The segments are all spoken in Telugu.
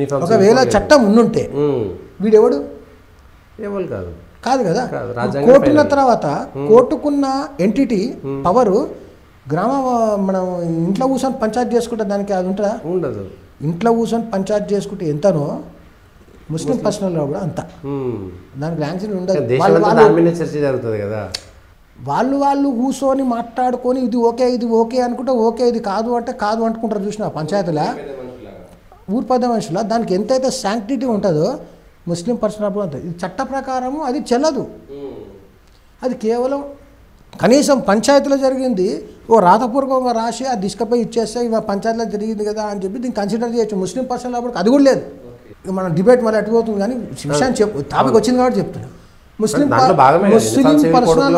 ఒకవేళ చట్టం ఉండుంటే వీడెవడు ఎవరు కాదు కాదు కదా. కోర్టున్న తర్వాత కోర్టుకున్న ఎంటిటీ పవరు గ్రామ మనం ఇంట్లో కూర్చొని పంచాయతీ చేసుకుంటే దానికి అది ఉంటుందా? ఉండదు. ఇంట్లో కూర్చొని పంచాయతీ చేసుకుంటే ఎంతనో ముస్లిం పర్సనల్లో కూడా అంత దానికి ల్యాంగ్వేజ్ ఉండదు. చర్చ జరుగుతుంది కదా. వాళ్ళు కూర్చొని మాట్లాడుకొని ఇది ఓకే అనుకుంటే ఓకే, ఇది కాదు అంటే కాదు అనుకుంటారు. చూసిన పంచాయతీలో ఊరు పెద్ద మనుషుల దానికి ఎంతైతే శాంక్టిటీ ఉంటుందో ముస్లిం పర్సనల్ కూడా ఉంటుంది. ఇది చట్ట ప్రకారము అది చెల్లదు. అది కేవలం కనీసం పంచాయతీలో జరిగింది ఓ రాతపూర్వకంగా రాసి ఆ దిశకపై ఇచ్చేస్తే ఇవ పంచాయతీలో జరిగింది కదా అని చెప్పి దీన్ని కన్సిడర్ చేయొచ్చు. ముస్లిం పర్సనల్ అప్పుడు అది కూడా లేదు. ఇక మనం డిబేట్ మళ్ళీ అటుపోతుంది కానీ విషయాన్ని టాపిక్ వచ్చింది కాబట్టి చెప్తున్నాం. ముస్లిం పర్సనల్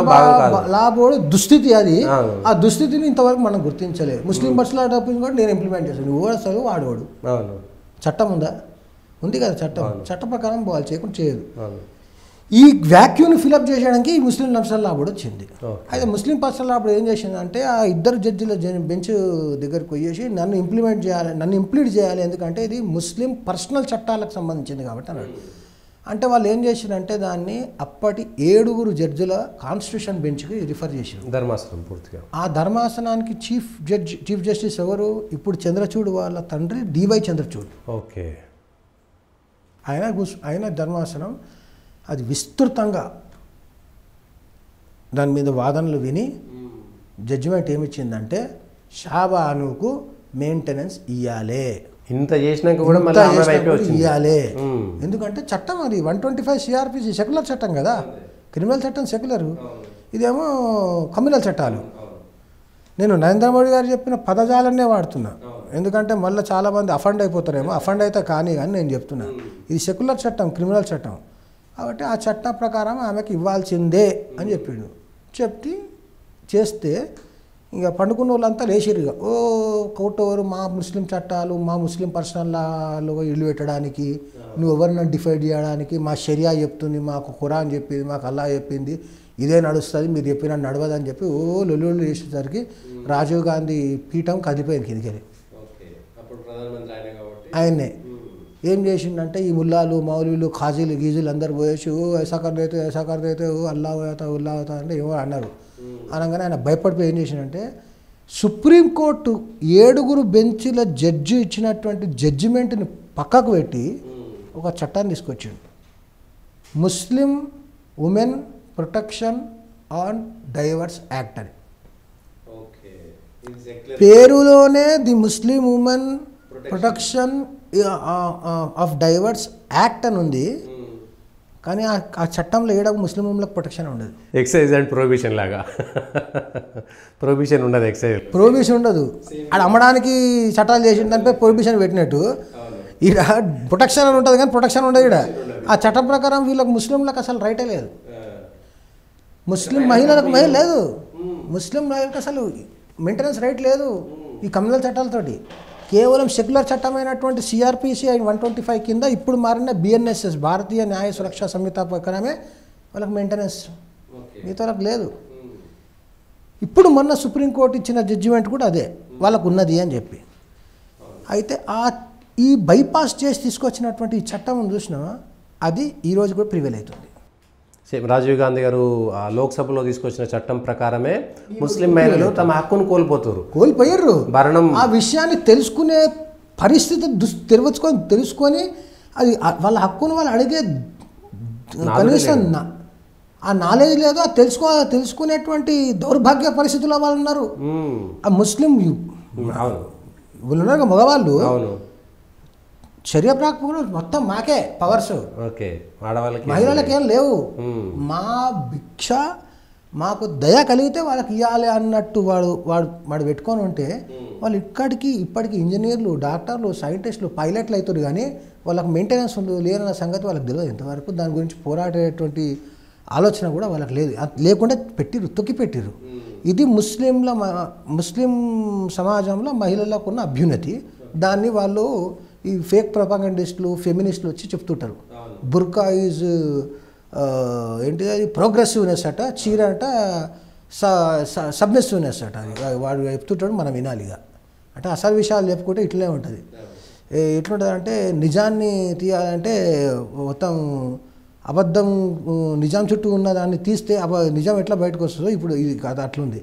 లా బోర్డు దుస్థితి అది. ఆ దుస్థితిని ఇంతవరకు మనం గుర్తించలేదు. ముస్లిం పర్సనల్ డాక్యుమెంట్ కూడా నేను ఇంప్లిమెంట్ చేస్తాను. నువ్వు అసలు వాడవాడు చట్టం ఉందా? ఉంది కదా చట్టం. చట్ట ప్రకారం వాళ్ళు చేయకుండా చేయదు. ఈ వ్యాక్యూని ఫిలప్ చేయడానికి ఈ ముస్లిం పర్సనల్ లా బోర్డు వచ్చింది. అయితే ముస్లిం పర్సనల్ లా బోర్డు ఏం చేసిందంటే ఆ ఇద్దరు జడ్జిల బెంచ్ దగ్గరికి పోయేసి నన్ను ఇంప్లీడ్ చేయాలి ఎందుకంటే ఇది ముస్లిం పర్సనల్ చట్టాలకు సంబంధించింది కాబట్టి అన్నాడు. అంటే వాళ్ళు ఏం చేశారంటే దాన్ని అప్పటి 7 జడ్జిల కాన్స్టిట్యూషన్ బెంచ్కి రిఫర్ చేశారు. ధర్మాసనం పూర్తిగా. ఆ ధర్మాసనానికి చీఫ్ జస్టిస్ ఎవరు? ఇప్పుడు చంద్రచూడ్ వాళ్ళ తండ్రి డివై చంద్రచూడ్. ఓకే. ఆయన ధర్మాసనం అది విస్తృతంగా దాని మీద వాదనలు విని జడ్జిమెంట్ ఏమిచ్చిందంటే షాబానుకు మెయింటెనెన్స్ ఇవ్వాలి. ఇంత చేసినాక కూడా ఇవ్వాలి. ఎందుకంటే చట్టం అది 125 CRPC సెక్యులర్ చట్టం కదా. క్రిమినల్ చట్టం సెక్యులర్, ఇదేమో కమ్యూనల్ చట్టాలు. నేను నరేంద్ర మోడీ గారు చెప్పిన పదజాలనే వాడుతున్నా ఎందుకంటే మళ్ళీ చాలామంది అఫండ్ అయిపోతారేమో. అఫండ్ అయితే కానీ నేను చెప్తున్నా ఇది సెక్యులర్ చట్టం, క్రిమినల్ చట్టం కాబట్టి ఆ చట్టం ప్రకారం ఆమెకి ఇవ్వాల్సిందే అని చెప్పిండు. చేస్తే ఇంకా పండుకున్న వాళ్ళంతా లేచిరు. ఓ కోర్టు మా ముస్లిం చట్టాలు మా ముస్లిం పర్సనల్లో ఇల్లు పెట్టడానికి నువ్వు ఎవరిని డిఫైడ్ చేయడానికి మా షరియా చెప్తుంది, మాకు ఖురాన్ చెప్పింది, మాకు అల్లా చెప్పింది, ఇదే నడుస్తుంది, మీరు చెప్పినా నడవదని చెప్పి లొల్లు చేసేసరికి రాజీవ్ గాంధీ పీఠం కదిపోయింది కిందికి. ఆయన్నే ఏం చేసిండంటే ఈ ముల్లాలు మౌలీలు ఖాజీలు గీజీలు అందరు పోయేసి ఐసా కర్దైతే అల్లా అవుతా అంటే ఏమో అన్నారు. అనగానే ఆయన భయపడిపోయి ఏం చేసిండంటే సుప్రీంకోర్టు 7 బెంచ్ల జడ్జి ఇచ్చినటువంటి జడ్జిమెంట్ని పక్కకు పెట్టి ఒక చట్టాన్ని తీసుకొచ్చిండు. ముస్లిం women protection on divorce act అని. పేరులోనే the Muslim women protection of divorce act అని ఉంది కానీ ఆ చట్టంలో ఏడాకు ముస్లిం ఉమెన్లకు ప్రొటెక్షన్ ఉండదు. ఎక్సైజ్ అండ్ ప్రొహిబిషన్ లాగా ప్రొహిబిషన్ ఉండదు. ఎక్సైజ్ ప్రొహిబిషన్ ఉండదు. అది అమ్మడానికి చట్టాలు చేసిన దానిపై ప్రొహిబిషన్ పెట్టినట్టు ఈడ ప్రొటెక్షన్ అని ఉంటుంది కానీ ప్రొటెక్షన్ ఉండదు. ఈడ ఆ చట్టం ప్రకారం వీళ్ళకి ముస్లింలకు అసలు రైటే లేదు. ముస్లిం మహిళలకు లేదు. ముస్లిం మహిళలకు అసలు మెయింటెనెన్స్ రైట్ లేదు ఈ కమ్యూనల్ చట్టాలతోటి. కేవలం సెక్యులర్ చట్టమైనటువంటి CRPC 125 కింద ఇప్పుడు మారిన BNSS భారతీయ న్యాయ సురక్షా సంహిత ప్రకారమే వాళ్ళకి మెయింటెనెన్స్, మిగతా వాళ్ళకి లేదు. ఇప్పుడు మొన్న సుప్రీంకోర్టు ఇచ్చిన జడ్జిమెంట్ కూడా అదే వాళ్ళకు ఉన్నది అని చెప్పి. అయితే ఈ బైపాస్ చేసి తీసుకొచ్చినటువంటి ఈ చట్టం చూసినా అది ఈరోజు కూడా ప్రివేల్ అవుతుంది. రాజీవ్ గాంధీ గారు లోక్సభలో తీసుకొచ్చిన చట్టం ప్రకారమే ముస్లిం మహిళలు తమ హక్కును కోల్పోయారు. ఆ విషయాన్ని తెలుసుకునే పరిస్థితి తెలుసుకొని అది వాళ్ళ హక్కును వాళ్ళు అడిగే కనీసం ఆ నాలెడ్జ్ లేదు. తెలుసుకునేటువంటి దౌర్భాగ్య పరిస్థితుల్లో వాళ్ళు ఉన్నారు. ఆ ముస్లిం వీళ్ళు ఉన్నారు మగవాళ్ళు చర్య ప్రాక్పూర్ మొత్తం మాకే పవర్స్. మహిళలకి ఏం లేవు. మా భిక్ష మాకు దయ కలిగితే వాళ్ళకి ఇవ్వాలి అన్నట్టు వాడు పెట్టుకొని ఉంటే వాళ్ళు ఇప్పటికీ ఇంజనీర్లు, డాక్టర్లు, సైంటిస్టులు, పైలట్లు అవుతారు కానీ వాళ్ళకి మెయింటెనెన్స్ లేదన్న సంగతి వాళ్ళకి తెలియదు. ఇంతవరకు దాని గురించి పోరాడేటువంటి ఆలోచన కూడా వాళ్ళకి లేదు. లేకుండా తొక్కి పెట్టిరు. ఇది ముస్లిం సమాజంలో మహిళలకు ఉన్న అభ్యున్నతి. దాన్ని వాళ్ళు ఈ ఫేక్ ప్రొపగండిస్టులు, ఫెమినిస్టులు వచ్చి చెప్తుంటారు. బుర్కా ఈజ్ ఏంటిది అది ప్రోగ్రెసివ్నెస్ అట, చీర అట సబ్మిసివ్నెస్ అట. అది వాడు చెప్తుంటాడు, మనం వినాలిగా. అంటే అసలు విషయాలు చెప్పుకుంటే ఇట్లనే ఉంటుంది. ఎట్లుంటుందంటే నిజాన్ని తీయాలంటే మొత్తం అబద్ధం నిజాం చుట్టూ ఉన్న దాన్ని తీస్తే నిజం ఎట్లా బయటకు వస్తుందో ఇప్పుడు ఇది కాదు అట్లుంది.